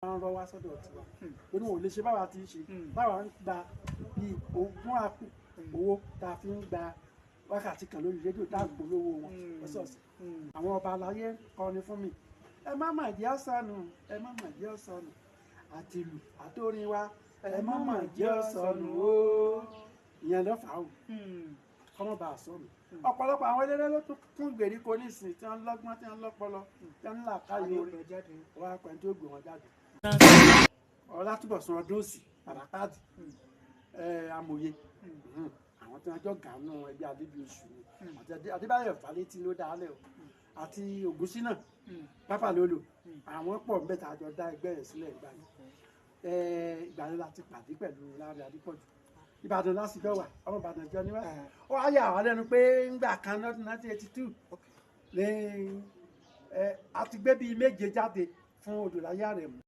máa ń rọ wá sọ́dọ̀ tiwa torí wọn ò lè ṣe báwa ti ṣe báwa ń gba bíi ogún àpò owó tá a fi ń gba wákàtí kan lórí rédíò tá a polówó wọn lọ́sọ̀ọ̀sẹ̀ àwọn ọba aláyé kọrin fún mi ẹ má mà jẹ́ ọ̀sánù ẹ má mà jẹ́ ọ̀sánù àtìlù àtórin wa ẹ má mà jẹ́ ọ̀sánù o ìyẹn ló fà á o kọ́mọ́ bá a sọ̀nù ọ̀pọ̀lọpọ̀ àwọn eléré ló tún kún gbèríko nísìnyí tí wọ́n lọ́gbọ́n tí wọ́n lọ́pọlọ tí wọ́n ń là káyọ̀ orin wọ́n á pẹ́ tí ó gbé wọn jáde. Ọlátúbọ̀sún Ọdúnsì Àràpáàdì amòye àwọn tí wọ́n jọ gàánú ẹgbẹ́ Adébíoṣù àti Adébáyọ̀ Fálétí ló dálẹ̀ o àti Ògúnṣínà Pápálólò àwọn pọ̀ mẹ́ta àjọ dá ẹgbẹ́ yẹn sílẹ̀ ìgbà yẹn ìgbà yẹn láti pàdé pẹ̀lú Láre Adépọ̀jù Ìbàdàn lásìkò wà ọmọ Ìbàdàn jọ níwá ó wá yà wá lẹ́nu pé ńgbà kan lọ́dún 1982 ní àti gbé bíi méje jáde fún Odòláyé Àrẹ̀mú.